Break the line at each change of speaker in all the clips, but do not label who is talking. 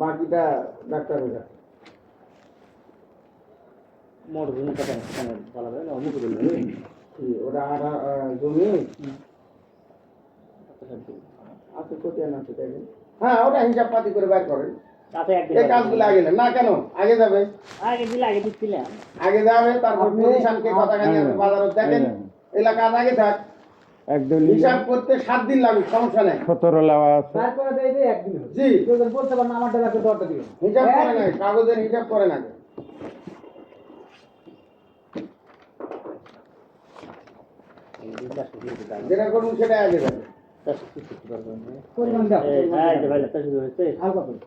বাকিটা ডাক্তারের কাছে। ওটা আর জমি আছে কোটি আনা আছে তাই হ্যাঁ ওটা হিসাব পাতি করে বাইর করেন এই কাজগুলো আগে না কেন আগে যাবে আগে যাবে তারপর পজিশনকে কথা খালি আপনি বাজারে দেখেন এলাকা আগে থাক
একদম
হিসাব করতে 7 দিন লাগবে সমস্যা নেই
17 লাওয়া আছে
তারপরে দেই দেই একদিন জি তোদের বলতে পারেন আমার টাকাতে দরটা দিবেন হিসাব করে না কাগজের হিসাব করে না যেটা করুন সেটা আগে যাবে পরিমাণ দাও হালকা করে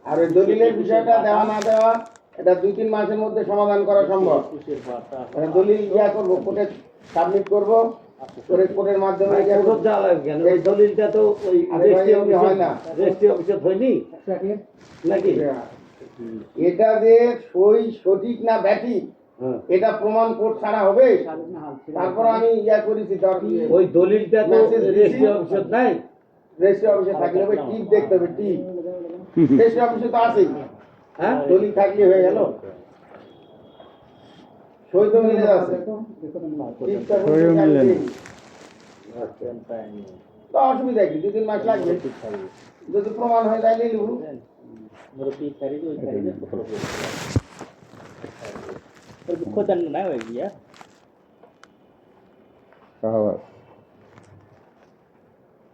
আর ওই দলিলের বিষয়টা দেওয়া না দেওয়া এটা 2-3 মাসের মধ্যে সমাধান করা সম্ভব দলিল ইয়া করবো কোর্টে সাবমিট করবো করে কোর্টের মাধ্যমে
কোর্ট যাওয়া লাগবে কেন ওই দলিলটা তো ওই রেজিস্ট্রি অফিসে হয় না রেজিস্ট্রি অফিসে হয়নি নাকি
এটা যে সই সঠিক না ব্যাটি এটা প্রমাণ কোর্ট ছাড়া হবে তারপর আমি ইয়া করেছি
ওই দলিলটা তো রেজিস্ট্রি অফিসে নাই
রেজিস্ট্রি অফিসে থাকলে হবে টিপ দেখতে হবে টিপ রেজিস্ট্রি অফিসে তো আছেই
হ্যাঁ
দলিল থাকলে হয়ে গেল সই তো মিলে যাচ্ছে
সইও মিলে না।
তো অসুবিধা কি 2-3 মাস লাগবে যদি প্রমাণ হয় তাহলে লিখুন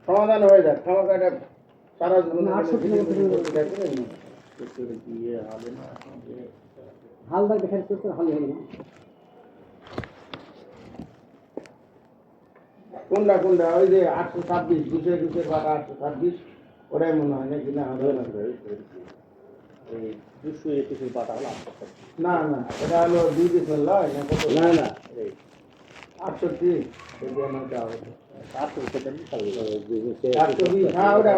সমাধান হয়ে যাক খামাকাটা সারা জীবন হালদার দেখেন হাল হলো না কোনটা ওই যে 826 200 বাটা 826 ওটাই মনে হয় নাকি না হবে না এই 221 বাটা হলো না না এটা হলো 2 পিস লয় না কত
না না
830 এটা আমার দাও 820 হ্যাঁ ওটা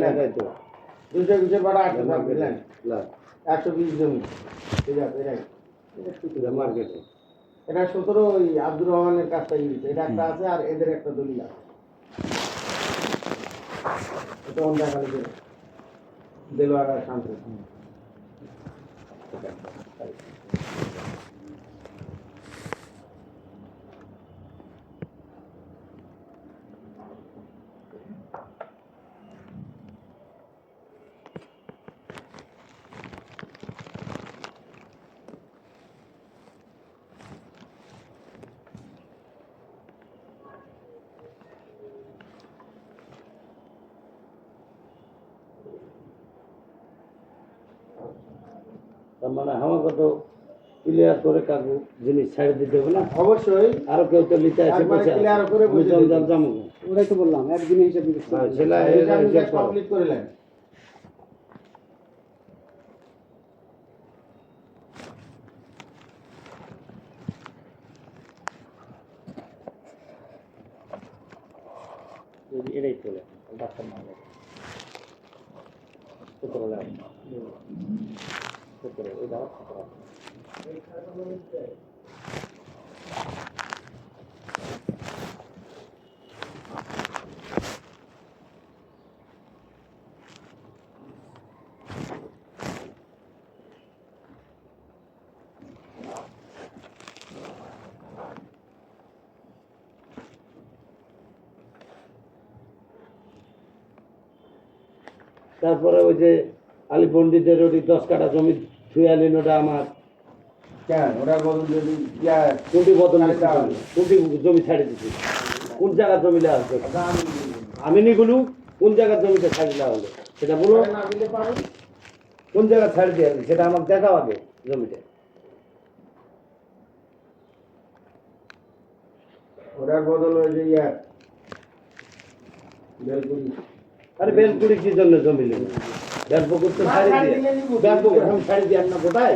লাগাই তো 220 বাটা 826 লাইন 120 জমি ঠিক আছে
এটা মার্কেটে
এটা 17 ওই আব্দুর রহমানের কাছ থেকে নিয়েছে এটা একটা আছে আর এদের একটা দলিল আছে এটা অন্ধা কালে দেলোয়ারা শান্ত
তার মানে আমাকে তো ক্লিয়ার করে কাকু জিনিস ছাড়ে দিতে হবে না
অবশ্যই
আরো কেউ তো লিখে আছে
একবারে clear করে বুঝে
জঞ্জাল জামু
ওটাই তো বললাম একদিনে হিসাব নিকাশ
সেটা
কমপ্লিট করে নেন
এটাই চলে ডাক্তার না
তারপরে ওই যে আলী পণ্ডিতের ওই 10 কাঠা জমি ছুঁয়ে আলেন ওটা আমার
কেন ওটা বলুন যদি
কোনটি বদল কোনটি জমি ছাড়ে দিচ্ছি কোন জায়গার জমিটা আসবে আমি নিগুলো কোন জায়গার জমিটা ছাড়িলা হলো সেটা বলো
না দিলে পারেন
কোন জায়গা ছাড়ি দিয়ে সেটা আমার দেখাও আগে জমিটা
ওটার বদল ওই যে বেলকুড়ি
আরে বেলকুড়ি কি জন্য জমি নেব বেলপুকুর তো ছাড়ি দিয়ে বেলপুকুর আমি ছাড়ি দিয়ে না কোথায়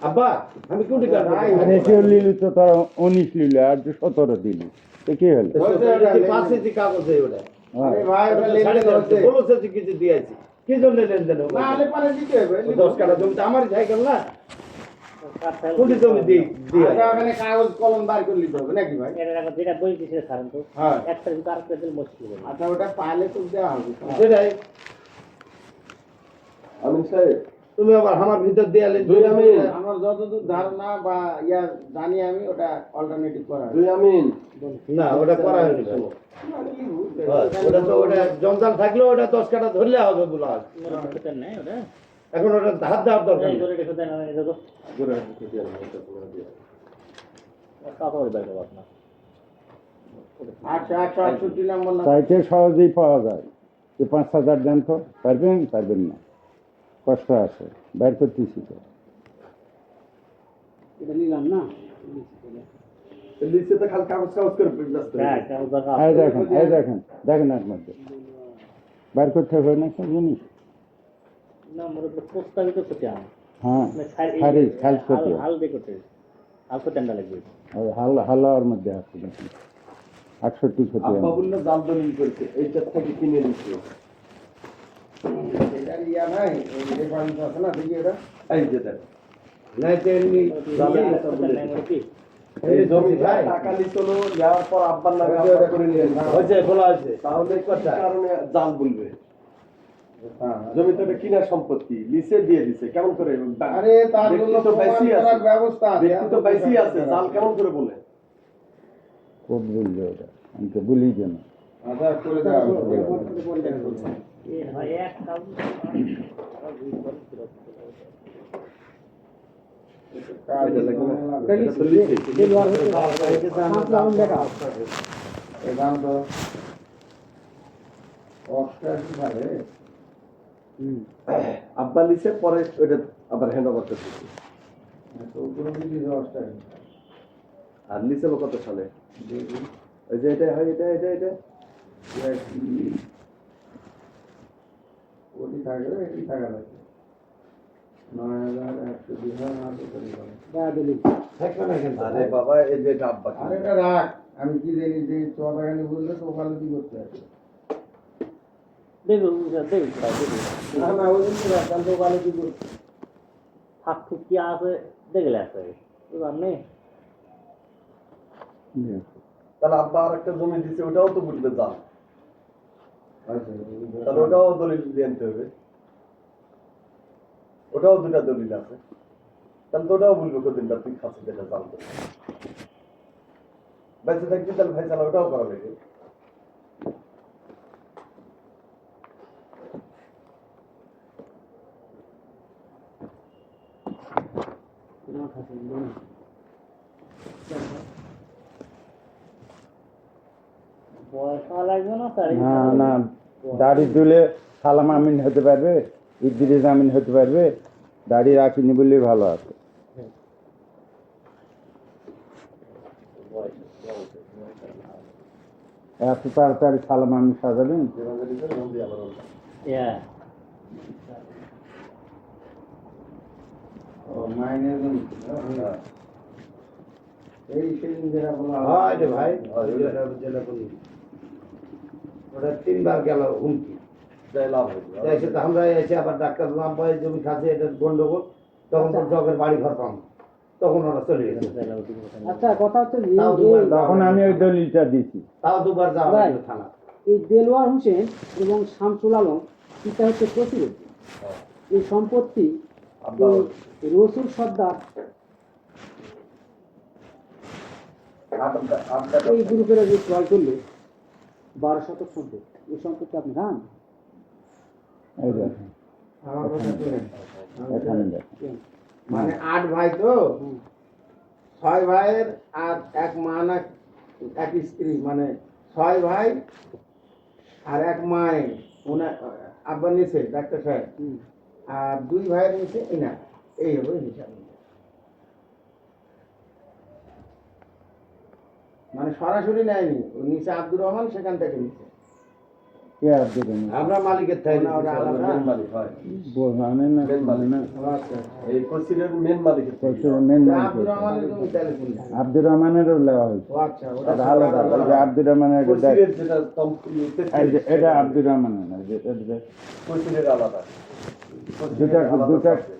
আব্বা আমি কোনটি কাটবো
রেশিও লিলু তো তার 19 লিলু আর 17 দিলি তো কি হলো
পাশে যে কাগজে ওটা
আরে ভাই ওটা লেনদেন হচ্ছে
বলেছে যে কিছু দিয়েছি কি জন্য লেনদেন হবে
না হলে পরে দিতে হবে
10 কাঠা জমিটা আমারই সাইকেল না পুলিশ জমি দিয়ে
আচ্ছা, ওখানে কাগজ কলম বার করে নিতে হবে নাকি ভাই?
এটা এখন যেটা বই দিয়েছে ছাড়েন তো
হ্যাঁ।
একটা যদি আরেকটা দিলে মুশকিল হবে
আচ্ছা, ওটা পাইলে তো দেওয়া হবে।
সেটাই
আমিন সাহেব
তুমি আবার আমার ভিতর দেয়ালে
দুই আমিন
আমার যতদূর ধারণা বা ইয়া জানি আমি, ওটা অল্টারনেটিভ করা হবে।
দুই আমিন
না ওটা করা হয়নি ভাই। হয়, ওটা তো ওটা জঞ্জাল থাকলেও ওটা 10 কাটা ধরলে হবে বলা আছে।
সেটা নেই ওটা
এখন ওটা ধার দেওয়ার দরকার
এই
নেই।
করে রেখে দেন এটা তো
ঘুরে হাঁটতে দিয়ে আনো, এটা তোমার দিয়ে আনো।
কথা বলবে আপনার
868 নম্বর না?
চাইতে সহজেই পাওয়া যায়। 5,000 দেন তো, পারবেন পারবেন না, কষ্ট আছে, বাইর করতেছি তো।
এটা নিলাম না।
লিস্টে তো খালি কাগজ কাগজ করে ব্যস্ত হয়ে
হ্যাঁ
গেছে।
এটা দরকার
এই দেখেন এই দেখেন দেখেন এর মধ্যে বাইর করতে হবে না সব জিনিস।
না মোর প্রস্তাবিত করতে আম
হ্যাঁ খারিজ খারিজ করতে হবে।
হাল দিয়ে করতে হাল করতে ঠান্ডা লাগবে
আর হালার মধ্যে আছে দেখুন 68 ক্ষতি
আব্বা
হবে।
বললো জাল দলিল করছে এইটার থেকে কিনে নিচ্ছে।
এটার ইয়া নাই, ওই রেফারেন্স আছে না, দেখি এটা।
এই যে দেখ
না তো এমনি
জালের
হাল
কথা
করতে
বলে
নাই মোর কি
এই জমিটা টাকা নিত যাওয়ার পর আব্বার নামে আব্বা করে নিলেন
হয়েছে খোলা হয়েছে
তাহলে কি কারণে জাল বলবে?
হ্যাঁ।
জমি তো এটা কিনা সম্পত্তি লিসে দিয়ে দিছে কেমন করে?
আরে তার জন্য
ব্যক্তি তো
প্রমাণ
বেশি আছে,
করার ব্যবস্থা আছে।
ব্যক্তি তো বেশি আছে, জাল কেমন করে বলে?
খুব বুঝলো ওটা আমি তো বলি যেন
আচ্ছা, করে দেওয়া হবে।
এ হয় এক কাজ
কাজ
এটা লাগবে না?
লাগবে।
এটা তো লিসে।
এই দাম তো 88 ভাবে।
আব্বা লিসে পরে ওটা আবার হ্যান্ড ওভার করতে দিছে।
তো উপরে দিদি 88
আর লিসে কত সালে? ওই যে এটা হয় এটা
ওটি থাকবে, এটি থাকা লাগবে। 9102 না তো করি বলে।
থাকবে না কিন্তু
আরে বাবা এই যে এটা আব্বা
আরে এটা রাখ, আমি কি জানি যে চটাখানি বললে তো ওখানে কি করতে আছে?
দেখুন দেখুন
না না, ওই দিন রাখ, তাহলে তো ওখানে কি করতে?
থাক থুক কি আছে দেখলে আছে বুঝলাম নেই
তাহলে আব্বা আর একটা জমি দিছে ওটাও তো বুঝবে জাল,
আচ্ছা,
তাহলে ওটাও দলিল দিয়ে আনতে হবে, ওটাও দুটা দলিল আছে, তাহলে তো ওটাও বলবে কদিনটা তুই খাচ্ছিস এটা জাল করে বেঁচে থাকবি, তাহলে ভাই চালা ওটাও করা লাগে।
পয়সা লাগবে না তার
না না দাড়ি তুলে সালাম আমিন হতে পারবে, ইদ্রিস আমিন হতে পারবে, দাড়ি রাখিনি বলেই ভালো আছে। এত তাড়াতাড়ি সালাম আমিন সাজাবেন?
যেভাবে দিছে ওরকম দিয়ে আবার ওটা।
হ্যাঁ
ও মাইনের জন্য
হ্যাঁ।
এই সেদিন যেটা বলা
হয় রে ভাই
হয়,
যেটা যেটা বলি ওটা 3 বার গেল হুমকি।
যাই লাভ হয়েছে।
এসে তো আমরা এসে আবার ডাক্তার বললাম ভাই জমি খাচ্ছে এটা গন্ডগোল, তখন তো জগের বাড়ি ঘর পাম, তখন ওরা চলে গেছে।
আচ্ছা, কথা হচ্ছে যে
তাও দুবার
তখন আমি ওই দলিলটা দিছি।
তাও দুবার যাওয়া
ভাই।
লাগলো থানা।
এই দেলোয়ার হোসেন এবং শামসুল আলম পিতা হচ্ছে প্রতিবেশী। এই সম্পত্তি
আব্বা
এই রসুল সর্দার এই গ্রুপের যে ক্রয় করলে 12 শতক সম্পত্তি, এই সম্পত্তি আপনি খান?
এই দেখেন
আমার কথা শুনেন।
এখানে দেখেন
মানে 8 ভাই তো, 6 ভাইয়ের আর এক মা না এক স্ত্রী, মানে 6 ভাই আর এক মায়ের ওনার আব্বা নিচে ডাক্তার সাহেব, আর 2 ভাইয়ের নিচে এনা, এই হবে হিসাব। মানে সরাসরি নেয়নি, ও নিচে আব্দুর রহমান সেখান থেকে নিচে।
কে আর দেবেন?
আমরা মালিকের থেকে
না, ওটা আলাদা।
মেন মালিক হয়।
জানে না
মেন মালিক।
না
আচ্ছা,
এই কসিরের মেন মালিকের থেকে।
কইছে মেন
তা
নাম
আব্দুর
কি?
রহমানের জমি তাহলে কোনটা?
আব্দুর রহমানেরও লেওয়া হয়েছে।
ও আচ্ছা, ওটা
এটা আলাদা, ওই যে আব্দুর রহমানের এটা দেখ,
কসিরের যেটা
এই যে এটা আব্দুর রহমানের না, যে এটা দেখ।
কসিরের আলাদা।
দুটা
আলাদা
দুটা
থাকে।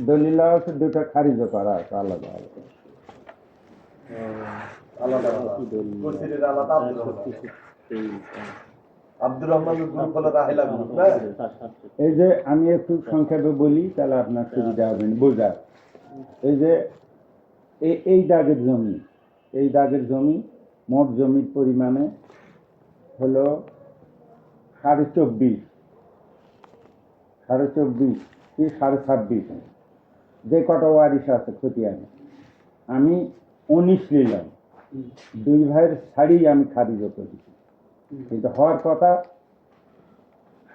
দলিল আছে, দুটো খারিজ করা আছে আলাদা আলাদা।
আলাদা আলাদা কসিরের আলাদা আব্দুর রহমান গ্রুপ রাহেলা গ্রুপ না।
এই যে আমি একটু সংক্ষেপে বলি, তাহলে আপনার সুবিধা হবে বোঝার। এই যে এই দাগের জমি, এই দাগের জমি মোট জমির পরিমাণে হলো 24.5, 24.5 কি 26.5, যে কটা ওয়ারিশ আছে খতিয়ানে আমি 19 নিলাম। দুই ভাইয়ের শাড়ি আমি খারিজ করেছি, কিন্তু হওয়ার কথা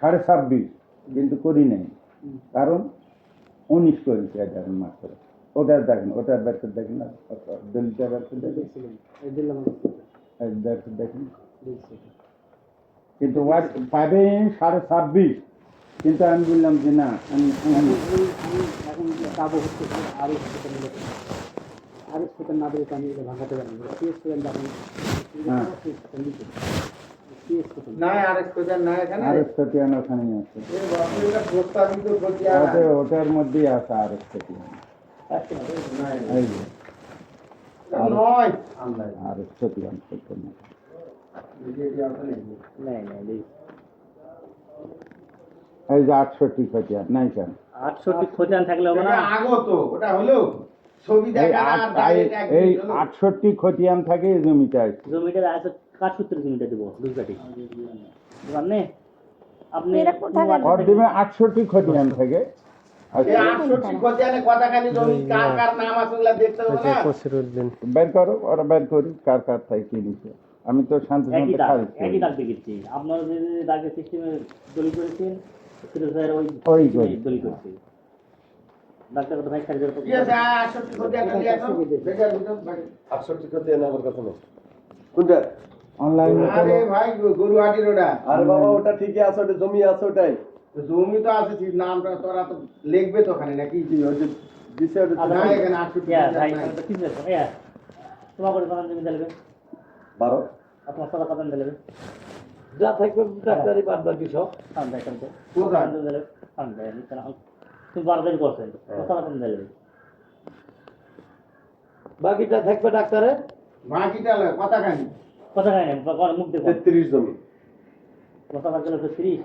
26.5, কিন্তু করি নাই, কারণ 19 করেছি এটা মাত্র। ওটা দেখেন, ওটা বের করে দেখেন না, দলিলটা বের করে দেখেন, বের করে দেখেন। কিন্তু পাবেন 26.5, কিন্তু আমি বললাম যে না, আমি
এখন যাবো হচ্ছে আরো না দিলে তো আমি এটা ভাঙাতে পারি না। পিএস করেন দেখেন,
না আরেক খতিয়ান না এখানে
আর খতিয়ান ওখানেই আছে,
এই বাপরেটা প্রস্তাবিত খতিয়ান
ওটার মধ্যেই আছে আর খতিয়ান। এই যে
নয়
আর খতিয়ান খতিয়ান এই যে 68 খতিয়ান নাই কেন?
68 খতিয়ান থাকলে হবে না?
আগত ওটা হলো ছবি দেখা না আর direct এক
এই
মিনিট হলো।
68 খতিয়ান থাকে এই জমিটা আছে।
জমিটার আছে কাঠসূত্র জমিটা দিব দুইবাটি জানেন আপনি
ওর দিবে 68 খতিয়ান থাকে।
এই 68 খতিয়ানে কতখানি জমি কার কার নাম আছে ওগুলা দেখতে হবে না।
বের করো, ওরা বের করি কার কার থাকে কি নিছে। আমি তো শান্তি
একই
শান্তি
দাগ
খারিজ করি।
একই দাগ দেখেছি আপনারা যে দাগের সিস্টেমে দলিল করেছেন সেটা স্যার
ওই
ওই
করি।
দলিল করছি ডাক্তার কথা ভাই খারিজের
কি আছে 68 খতিয়ান নিয়ে আসো দেখে বুঝুন ভাই
68 কত আমার কথা না কোনটা?
অনলাইনে
আরে ভাই গরুহাটির ওটা
আরে বাবা ওটা ঠিকই আছে, ওটা জমি আছে ওটাই।
তো জমি তো আছে ঠিক নামটা তোরা তো লিখবে তো ওখানে নাকি
কি ওই যে দিছে ওটা
না এখানে 68
ইয়া ভাই
খতিয়ান নাই।
তো কি আছে ইয়া তোমার করে বানান জমি দিলে
12
আপনার সাদা কাটান দিলে
যা থাকবে ডাক্তারি বাদ বাকি সব
কাম দেয় কাম দেয়
কোথায়?
কাম দিলে কাম দেয় তুমি বারবার করছেন সাদা কাটান দিলে
বাকিটা থাকবে ডাক্তারের।
বাকিটা কতখানি
কথা খাই না মুখ দেখো
33 জমি
কথা কাটলে 30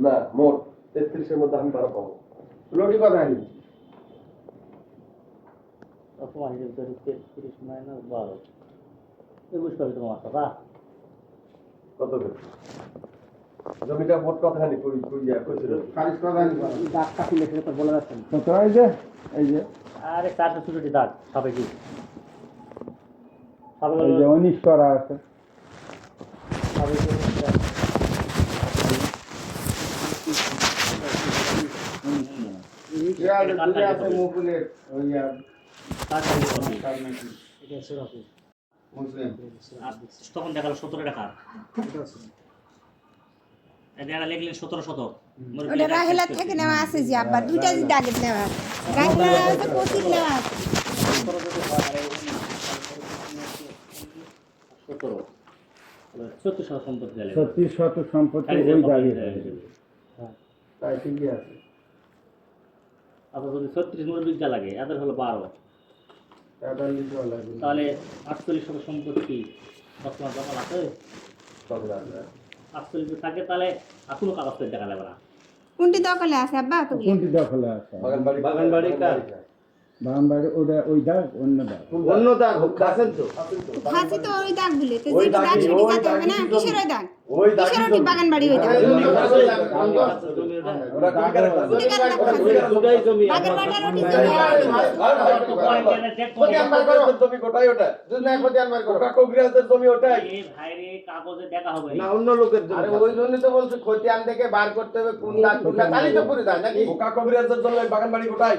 না মোট 33 এর মধ্যে আমি 12 পাবো।
রোটি কতখানি
তোমার হিসেবে 30 মাইনাস 12 21 পাবে তোমার কথা
কত করে জমিটা মোট কতখানি কই কইয়া কইছিল?
খারিজ কতখানি
দাগ কাটিলে সেটা তো বলা যাচ্ছে না।
কত এই যে
আরে 464 দাগ সবে কি সবে
এই যে 19 করা আছে।
দূরে আছে মুকুলের ওই
এটা সেরকম
মুসলিম
তখন দেখালো 17 টাকা এটা লিখলেন 17 শতক
ওটা রাহেলা থেকে নেওয়া আছে যে আব্বা দুইটা দাগে নেওয়া আছে রাহেলা আছে কোচিং নেওয়া আছে
17 সম্পত্তি গেলে
36 সম্পত্তি ওই দাবি হয়েছে।
তাই ঠিকই আছে
আপনার যদি 36 মনে বিঘা লাগে এদের হলো 12
এটা লিখে লাগবে
তাহলে 48 সম্পত্তি বর্তমান জমা আছে
কত লাগবে?
48 থাকে তাহলে আসলে কাগজ করে দেখা লাগবে না
কোনটি দখলে আছে আব্বা তো
কোনটি দখলে আছে?
বাগানবাড়ি কার?
বাগানবাড়ি ওটা ওই দাগ অন্য দাগ।
অন্য দাগ আছেন তো
ফাঁসি তো ওই দাগ গুলো তো
ওই
যেটা দাগ
দাগই,
সেটি
ওই
যেতে হবে না
দাগই
কিসের ওই দাগ
ওই দাগই
কিসের ওটি বাগান বাড়ি ওই দাগ
ওরা কোন কারে
দুটাই জমি
বাগান বাড়ির ওটি
জমি গোটাই ওটা
দুনিয়া খতিয়ান বার করো
কোকা কবিরাজের জমি ওটাই।
এই ভাইরে কাগজে দেখা হবে
না অন্য লোকের জমি
আরে ওই জন্যই তো বলছি খতিয়ান থেকে বার করতে হবে কোন দাগ কোনটা তাহলে তো পুরো দাগ নাকি
কোকা কবিরাজের জমি বাগান বাড়ি গোটাই।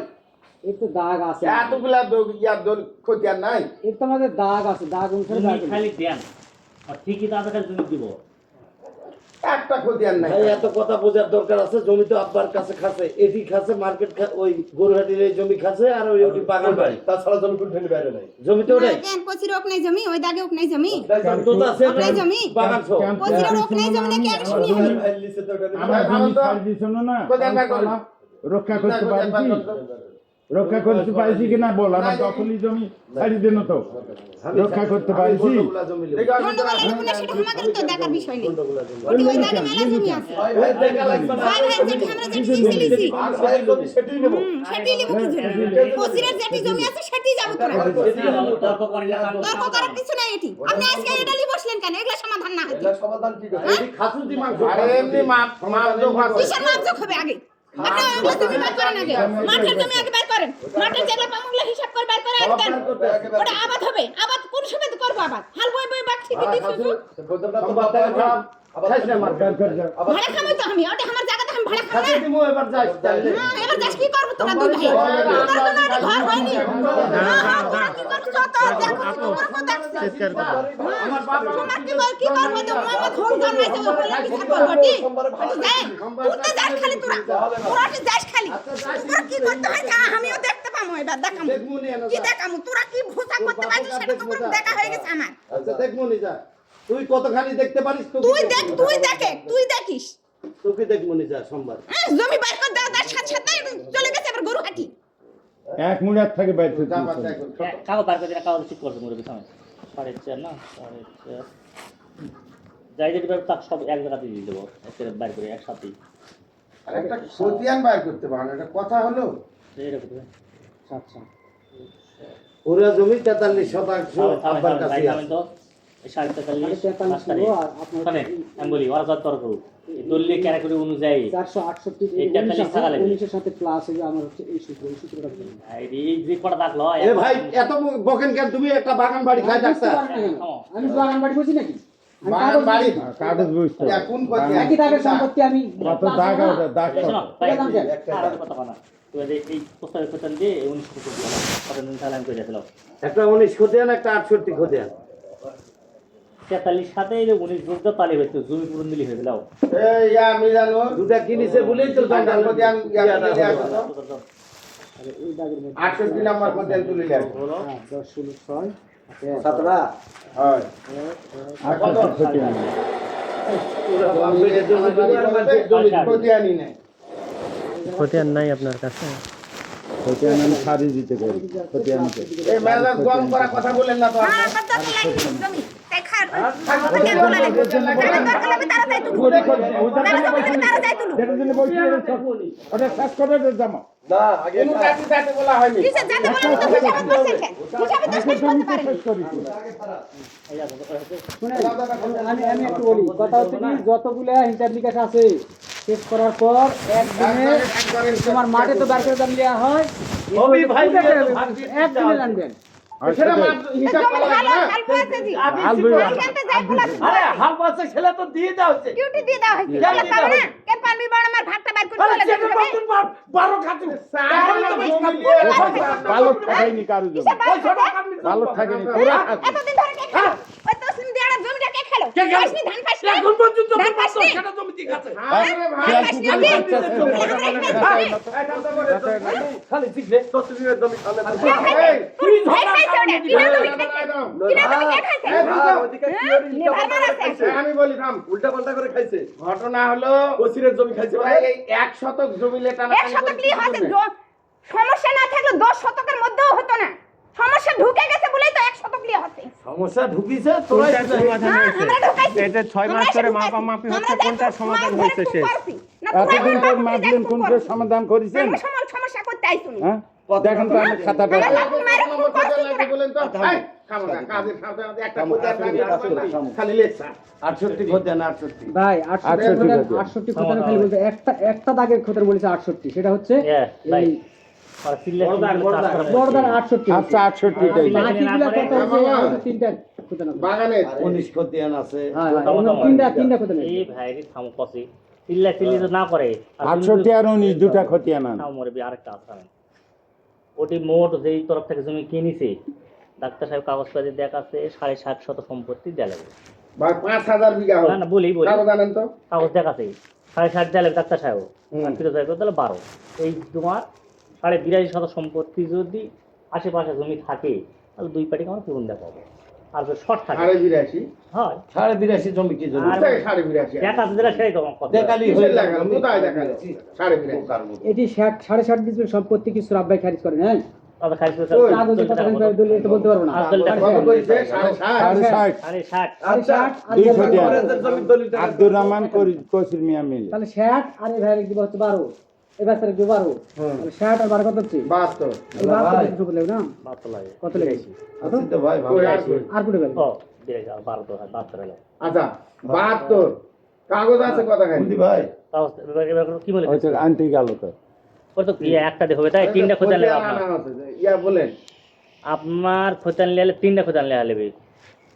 এর তো দাগ আছে,
এতগুলা ইয়ার খতিয়ান নাই
এর তো আমাদের দাগ আছে, দাগ অনুসারে দাগ
জমি খালি দেন আর ঠিকই তাদের কাছে জমি দিব
একটা খতিয়ান নাই
ভাই এত কথা বোঝার দরকার আছে। জমি তো আব্বার কাছে খাচ্ছে, এটি খাচ্ছে মার্কেট ওই গরুহাটির এই জমি খাচ্ছে আর ওই ওটি বাগান বাড়ি
তাছাড়া জমি কোন ঠেলে বাইরে নাই।
জমি তো ওটাই
কেন পচির ওক নাই জমি ওই দাগে ওক নাই জমি
তো আছে
ওটাই জমি
বাগান সহ
পচির ওক নাই জমি নাকি এক শুনি হল
লিসে তো ওটা
আমার জমি ছাড় দিছ না,
খতিয়ান বার করো
রক্ষা করতে
খতিয়ান বার
পারছি।
করো।
রক্ষা করতে পারছি কিনা বল, আমার দখলি জমি ছাড়ি দেন তো, রক্ষা করতে পারছি?
গন্ডগোলা জমি লিখে।
গন্ডগোলের উপরে সেটা আমাদের তো দেখার বিষয় নেই। ওটি ওই দাগে মেলা জমি আছে।
ভাই দেখা লাগবে না।
ভাই ভাই যেটি আমরা যেটি লিখেছি
আর ভাইয়ের জমি সেটাই নেবো।
সেটি লিখব কি জন্য? কচিরের যেটি জমি আছে সেটি যাব তোরা।
তর্ক করি না,
তর্ক করার কিছু নাই এটি। আপনি আজকে এটা নিয়ে বসলেন কেন? এগুলা সমাধান না হইতে।
এটার সমাধান ঠিক আছে।
এই খাসুতি মাংস।
আরে এমনি মাপ যোগ আছে।
কিসের মাপজোক হবে আগে? আপনি ওগুলো জমি বের করেন আগে। মাঠের জমি আগে বের করেন। মাঠের যেগুলো পামুগুলো হিসাব করে বের করে আগে দেন। ওটা আবাদ হবে। আবাদ কোন সময় করবো আবাদ? হাল বই বই বাক ঠিকই দিছি শুধু।
প্রথমটা তো
সম্পদ থেকে খারাপ। খাইছ না মার।
বের করে দাও।
ভাড়া খামই তো আমি। ওটা আমার জায়গাতে আমি ভাড়া খাবো
খাতে
না।
দিমু এবার যাইস তাইলে।
হ্যাঁ, এবার যাস কি করবো তোরা দুই ভাই? তোরা তো না এটা ঘর হয়নি। হ্যাঁ, তোরা কি করছো? তোর দেখো তোমার কো দেখছি।
আমার বাপ
তোমার কি করবো? তো মোহাম্মদ হোল জন্মাইছে ওই বলে বিচার করবো কি? তুই যাস খালি তোরা। তোরা তো যাস খালি। তোরা কি করতে হয় তা আমিও দেখতে পামু এবার দেখামু।
দেখমুনি এনে
কি
যা।
দেখামু? তোরা কি ভূষা করতে পারছিস সেটা তো কোনো দেখা হয়ে গেছে আমার।
আচ্ছা দেখমুনি যা। তুই কতখানি দেখতে পারিস তো?
তুই দেখ, তুই দেখে, তুই দেখিস।
তোকে দেখমুনি যা সোমবার।
জমি বাইর করে দাও, তার সাথে সাথে চলে গেছে আবার গরু হাঁটি।
এক মুড়ার থেকে বাইর করতে
যা
হবে।
বাচ্চা এখন।
কাগজ বার করে দিন, কাগজ ঠিক করছে মুরব্বী সামনে 4.5 না 4.5 যাই যেটি পারবে তার সব এক জায়গাতে দিয়ে দেবো, একেবারে বার করে একসাথেই।
আর একটা খতিয়ান বাইর করতে পারেন, এটা কথা হলো।
এইরকম করে।
আচ্ছা
পুরো জমি 43% আব্বার কাছে আছে।
তো এই 43
43 ছিল আর আপনার
শোনেন, আমি বলি ওরা যত তর্ক করুক, এই দলীয় ক্যাটাগরি অনুযায়ী
468
এই 43 টাকা লাগবে।
19 এর সাথে প্লাস এই যে আমার হচ্ছে এই সূত্রটা বলুন।
এই যে কটা থাকলো
এ ভাই এত বকেন কেন? তুমি একটা বাগান বাড়ি খাই ডাক্তার।
আমি তো আঙ্গনবাড়ি বসি নাকি? আমি
বাগান
কাগজ
বাড়ি
দিয়েছি।
কাগজ বুঝতে হবে।
কোন খতিয়ান?
একই দাগের সম্পত্তি আমি
কত দাগ আছে, দাগ কত?
শোনো, ভাই,
এটা দাম দেন।
আর একটা কথা না। তুমি এই প্রস্তাবের কথা দিয়ে 19 কোটি টাকা কত দিন তাহলে আমি করে দিয়েছিলাম।
একটা 19 খতিয়ান একটা 68 খতিয়ান।
43 সাথে এই যে 19 যোগ দাও তাহলে হয়তো জমি পূরণ দিলি হয়ে গেল।
এই ইয়া মিজানুর
দুটা কিনিছে বলেই তো
একটা
জঙ্গল
খতিয়ান ইয়া তুলে নিয়ে আসো তো।
আরে এই দাগের মধ্যে
68 নাম্বার খতিয়ান তুলে নিয়ে আসো।
হলো
10 16 6
সাতরা
হয়।
68 থেকে আনো।
পুরো বাপের জমি
খতিয়ানই নেই।
খতিয়ান নাই আপনার কাছে?
খতিয়ান আমি ছাড়ি দিতে পারি, খতিয়ান নিতে।
এই মেজাজ গরম করা কথা বলেন না তো আপনি।
হ্যাঁ, কত লাগবে জমি? তাই খার। কত কেন বলে লাগবে? তারা দরকার হবে তারা তাই তুলবে। তারা দরকার হবে তারা তাই তুলবে।
যেটার জন্য বলছি ওটা শেষ করে জমা।
না আগে
কোনো কাটি কাটি বলা হয়নি।
কিসের জানতে বলেন তো হিসাব করছেন কেন? হিসাবে তো শেষ করতে পারেন।
শেষ করেছি।
শুনেন আমি একটু বলি কথা হচ্ছে কি যতগুলো হিসাব নিকাশ আছে শেষ করার পর একদিনে তোমার মাঠে তো বার করে দাম দেওয়া হয়
হবি ভাই,
একদিনে জানবেন
সেটা মাপ হিসাব
জমি
করা
ভালো
লাগবে না।
হাল বয়েছে জি।
হাল বইয়া।
ওইখানতে যাই বলা আছে।
আরে হাল পাশে ছেলে তো দিয়ে দাও হচ্ছে।
ডিউটি দিয়ে দেওয়া হয়েছে। বলে পাবে না? কে পারবি বড় আমার ভাগটা বাইর করে চলে যাবে।
12 খাতু।
বালক থাকেনি কারো জন্য, বালক থাকেনি পুরা আছে।
এতদিন ধরে কে খেলো? ওই তসলিম দিয়ার জমিটা কে খেলো? পাসনি ধান পাসনি?
এখন পর্যন্ত
ধান পাসনি?
সেটা জমি ঠিক আছে।
আরে ভাই,
ধান পাসনি আমি?
খালি শিখলে
তো তুমি জমি খালে
কে খাইছে?
এই,
ভাই খাইছে ওটা? কিনা জমি খাইছে? কিনা জমি কে খাইছে?
ওদিকে কি
হ্যাঁ?
ওর
নেভার মারাছে।
আমি বলি থাম।
উল্টা পাল্টা করে খাইছে,
ঘটনা হলো
কচিরের জমি খাইছে
ভাই, এই 1 শতক জমি লেটানা
1 শতক লিয়ে হচ্ছে সমস্যা না থাকলে 10 শতকের মধ্যেও হতো না। সমস্যা ঢুকে গেছে বলেই তো 1 শতক লিয়ে হচ্ছে।
সমস্যা ঢুকিছে তোরাই
কোনটার সমাধান
হ্যাঁ,
হয়েছে?
আমরা ঢুকাইছি।
এটা 6 মাস ধরে মাপামাপি হচ্ছে, কোনটার সমাধান হয়েছে শেষ?
এতদিন পর মাপলেন কোনটা সমাধান করেছেন?
সমস্যা করতে আইছুন।
হ্যাঁ দেখেন তো আমি খাতাটা
আমরা লাগুন মারে খুব করছি তোরা।
বলেন তো এই, থামো না, কাজের সাথে একটা খতিয়ান খালি লেখা।
68 খতিয়ান 68।
ভাই
68
68 খতানো খালি বলতে একটা দাগের খতার বলেছে 68 সেটা হচ্ছে
ভাই
এই
আর সিল্লে
বড়দার 68
আচ্ছা 68 টাই
বাকিগুলো কত হচ্ছে তিনটা খতানো
বাগানে
19 খতিয়ান আছে।
হ্যাঁ তিনটা খতানো
এই ভাই থামো কসি সিল্লা সিল্লি তো না করে
68 আর 19 দুটা খতিয়ান আন।
থামো মরে আরেকটা আছে ওটি মোট যেই তরফ থেকে জমি কিনেছে ডাক্তার সাহেব কাগজপাতি দেখাচ্ছে 7.5 সম্পত্তি দেয়া লাগবে।
ভাই 5000 বিঘা হোক।
না না বলি
কারো জানেন তো?
কাগজ দেখাচ্ছে 7.5 দেয়া লাগবে ডাক্তার সাহেব আর ফিরোজ সাহেব তাহলে 12। এই তোমার 82.5 সম্পত্তি যদি আশেপাশে জমি থাকে তাহলে দুই পার্টিকে আমার পূরণ দেখা হবে। আর শর্ট থাকে
82.5
হয়
82.5 জমি কি জমি
আর-
কোথায় 82.5
দেখা দিলে সেই তো কথা।
দেখালি
কিসের
হয়ে
লেখা? কোথায় দেখা যাচ্ছে? 82.5
এটি 60.5 ডিসমিল সম্পত্তি কি সুরাব ভাই খারিজ করেন হ্যাঁ
তবে খাইছে তো
ওই,
কাগজে কত টাকা দলিল এটা বলতে পারবো না
আর দলিলটা
কত কইছে? 60.5
60
আরে 60
আচ্ছা
60 আর
দুই
এর
কোটি
ভাগে-
আছে।
জমির দলিলটা
আব্দুর রহমান কসির মিয়া মিলে
তাহলে 60 আর এই ভাইয়ের দিব হচ্ছে 12 এবার স্যার 12 তাহলে 60 আর 12 কত হচ্ছে
72
এই 12 কিছু বললেও না
বাত লাগে
কত লেগেছে কত
আছি তো ভাই ভালো
কই
আছি।
আছে?
আর কোটি ভাই
ও দিয়ে যাও 12 তো হয় 72 হলো
আচ্ছা 72 কাগজ আছে কথা খাই
বন্ধু ভাই
তাও এবার কি বলে
হয়তো আনতে গেল তো
ওর তো ইয়ে একটা দেখবে তাই তিনটা খোঁজান লেগে আপনার
ইয়া বলেন
আপনার খোঁজান লেলে তিনটা খোঁজান লেগে নেবে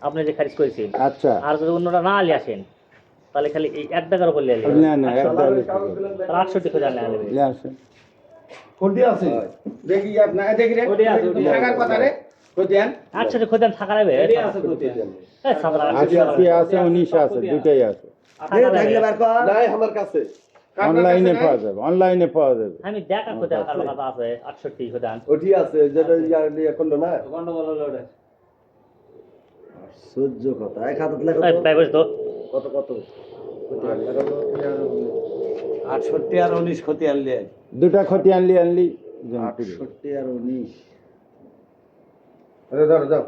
আপনি যে খারিজ করেছেন
আচ্ছা
আর যদি অন্যরা না আলি আসেন তাহলে খালি এই এক টাকার উপর লেগে
না না একটা
তাহলে 68 খোঁজান লেগে নেবে
লে আসে
কোটি আছে
দেখি আপনার দেখি রে
ওটি আছে, ওটি আছে।
থাকার কথা রে কইতেন
68 খোঁজান থাকা নেবে এই সাদা
80 আছে 19 আছে দুটাই আছে
নাই আমার কাছে
অনলাইনে পাওয়া যাবে অনলাইনে পাওয়া যাবে
আমি দেখা খোঁজান কার কথা আছে 68 খোঁজান
ওটি আছে যেটা ইয়া করলো না সহ্য কথা এক হাত
এই ভাই বস তো
কত কত
68 আর 19 ক্ষতি আনলে
দুটা ক্ষতি আনলি জমি পুরো।
68 আর 19
আরে ধরো দাও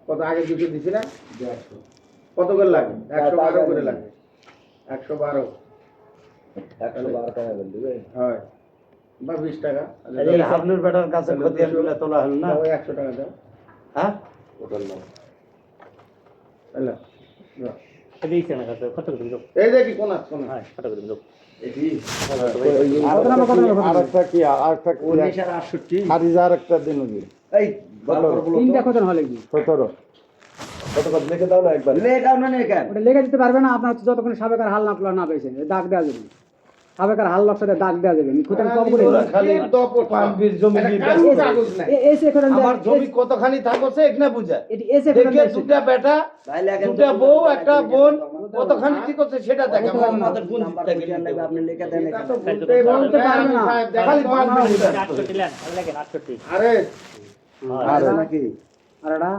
কত আগে দুটো দিছি না কত করে লাগে 112 করে লাগে 112
112 টাকা দিবে
হয় বা 20 টাকা
এই হাবলুর বেটার কাছে ক্ষতি আনলে তোলা হলো না
ওই 100 টাকা দাও
হ্যাঁ
ওটার নাম
হ্যালো
দিয়েছে না কাছে কত করে দিলো
এই দেখি কোন আছে কোন
হ্যাঁ কত করে দিলো
আরেকটা কি আরেকটা কি
19 আর 68
খারিজ আরেকটা দিন ওই
এই ভালো করে বলো
তিনটা কত হলে কি
17
কত কত লিখে দাও না একবার
ওটা লেগে দিতে পারবে না আপনার হচ্ছে যতক্ষণ সাবেকার হাল না পেয়েছেন দাগ দেওয়া যাবে সাবেকার হাল লক্ষ্যতে দাগ দেওয়া যাবে খুঁজেন কম করে
তোরা খালি পাম্পির জমি দিয়ে
কাগজ নাই
এসে করে
আমার জমি কতখানি থাকছে এখানে বুঝা
এটি এসে করে
দেখে দুটা বেটা দুটা বউ একটা বোন কতখানি ঠিক আছে সেটা দেখে আমাদের বোন
আপনি লিখে দেন
এটা তো বলতেই
বলতে পারবে না।
সাহেব,
খালি
দেখেন তো
পাঁচ
আমার-
মিনিট।
68 লেন ভালো লাগে 68
আরে
আর
নাকি
আর এটা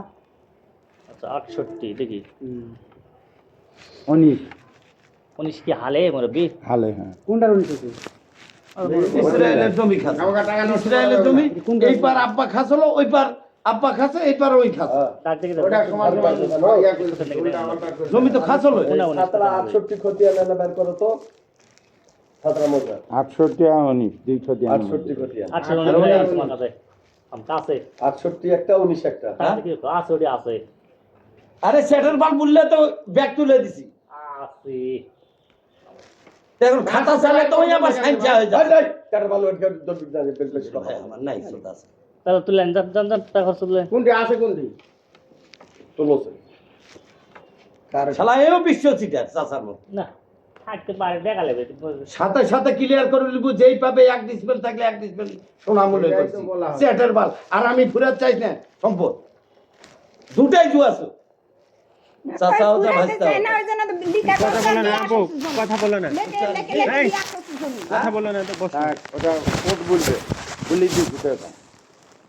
আচ্ছা 68 দেখি
19
19 কি হালে মুরব্বি
হালে হ্যাঁ
কোনটার 19 আছে
ইসরায়েলের জমি খাচ্ছে
আমাকে টাকা নষ্ট
ইসরায়েলের জমি এই পার আব্বা খাসলো ওই পার আব্বা খাচ্ছে এই পার ওই খাচ্ছে
তার থেকে
ওটা সমাজ ইয়া করেছে, উল্টা পাল্টা করেছে।
জমি তো খাসলো
সাতরা 68 ক্ষতি আনা বের করো তো সাতরা মোজা
68 আর 19 দুই ক্ষতি
68 ক্ষতি আনা
68 তোমার কাছে আমার কাছে
68 একটা 19 একটা
তার থেকে আছে ওটি আছে
আরে সেটার বাল বললে তো ব্যাগ তুলে দিছি
আছে
এখন খাতা চালে তো ওই আবার সাইনচা হয়ে
আই
যায়
নাই কার ভালো একটা দরবিদ না বেশ বেশ কথা
আমার নাই সোদা আছে
তাহলে তুলেন জান টাকা খরচ তুলেন
কোনটি আছে কোনটি
তো বলছে কার
শালা এও বিশ্ব চিটার চাচার মত
না থাকতে পারে দেখা লাগবে
সাথে সাথে ক্লিয়ার করে লিব যেই পাবে এক ডিসপেল থাকলে এক ডিসপেল সোনা মূল্য
এটাই তো
করছি
বলা হয়।
সেটার বাল আর আমি ফেরত চাই না সম্পদ দুটাই জুয়া আছে চাচা ও যা ভাইস্তা
কথা বলে না আপু কথা বলে না কথা বলে না তো বস
ওটা কোর্ট বলবে বলি দিছি তো এটা।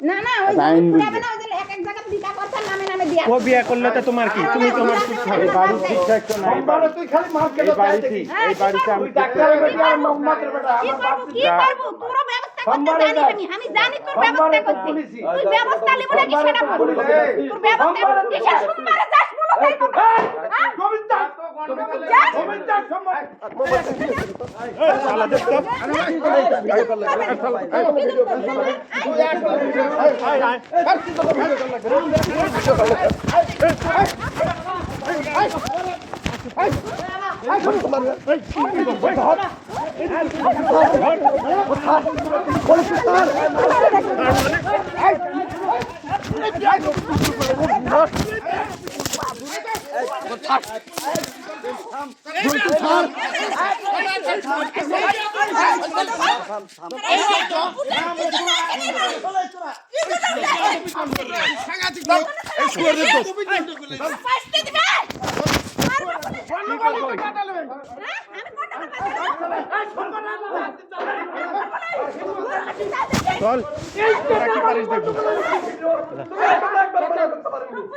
না না ওই
আইন
জমি
বুঝবে।
পুরাবে না ওই যে এক এক জায়গা বিটা করতে নামে নামে দিয়া
ও বিয়ে করলে তো তোমার কি তুমি তোমার
এই বাড়ি ঠিকঠাক তো নাই
সম্পদ তুই খালি মার্কেটে
এই বাড়ি
দেখি
ঠিক এই বাড়িতে আমি
তুই ডাক্তারের বেটা আর মোহাম্মদের বেটা
কি
আমার
করব কি করব তোর ব্যবস্থা করতে
সম্মানে
জানি
যাও।
আমি জানি তোর
সম্মানে
ব্যবস্থা
তো
করতে
পুলিশই।
তুই ব্যবস্থা নিব নাকি সেটা বল
পুলিশই।
তোর ব্যবস্থা কিসের সোমবারে যাস বলো তাই তো
গোবিন্দা গোবিন্দা সম্মান
চল তোরা কি পারিস দেখবো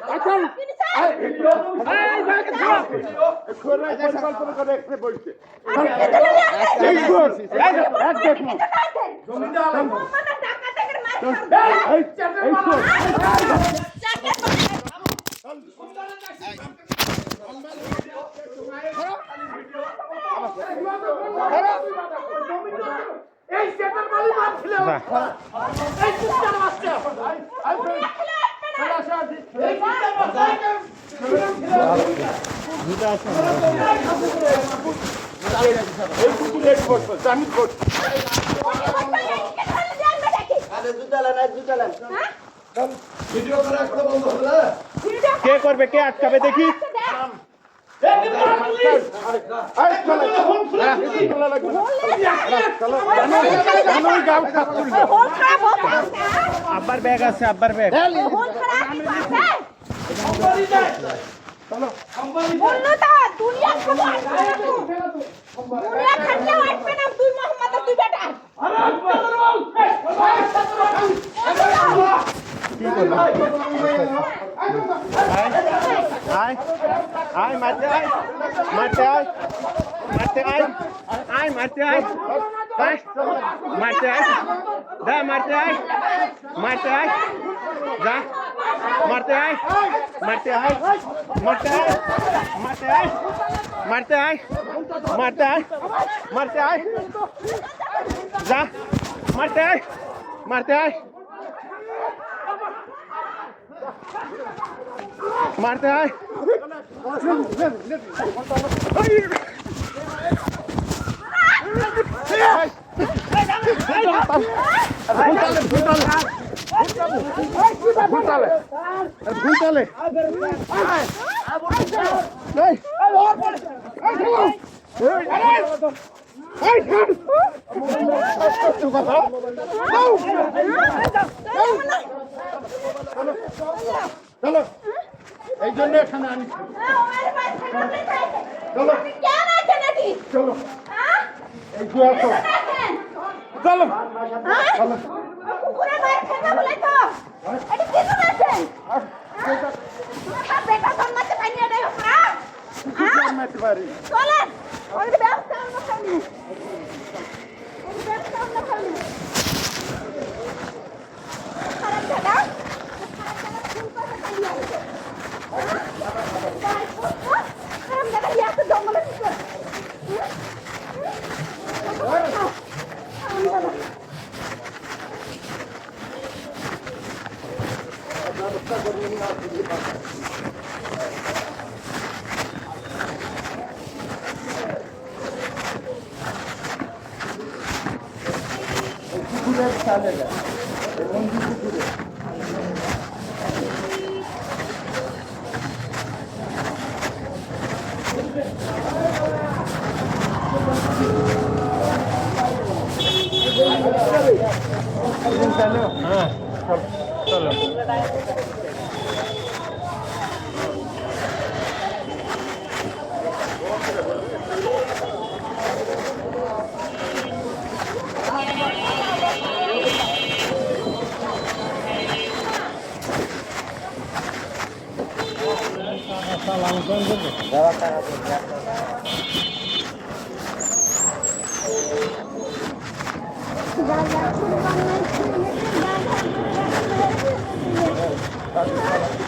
আচ্ছা
ভিডিও করে একটা বন্ধ হবে না
কে করবে, কে আটকাবে দেখি। আব্বার ব্যাগ আছে, আব্বার ব্যাগ।
বললো তো দুনিয়া খাবো দুনিয়া খাটলে আসবে না তুই মোহাম্মদ তুই বেটা
আয় আয় মারতে আয়, মারতে আয়, মারতে আয়, আয় মারতে আয়, আয় মারতে আয়, যা মারতে আয়, মারতে আয়, যা মারতে আয়, মারতে আয়, মারতে আয়, মারতে আয়, মারতে আয়, মারতে আয়, মারতে আয়, যা মারতে আয়, মারতে আয়, মারতে আয়।
এই জন্য এখানে আমি
চলো কেন আছে নাকি
চলো
হ্যাঁ
এই যে আসো চলো
চলো কুকুরে মার খেতে বলে তো এটা কি করে আছেন তোমার বেটা জন্মাতে পাইনি এটা হ্যাঁ
মারতে পারি
চলেন ওই ব্যবস্থা অন্য খালি ওই ব্যবস্থা অন্য খালি খারাপ দাদা
কুকুরের চালে যায় বন্ধু কুকুরে হ্যাঁ চলো
Thank you.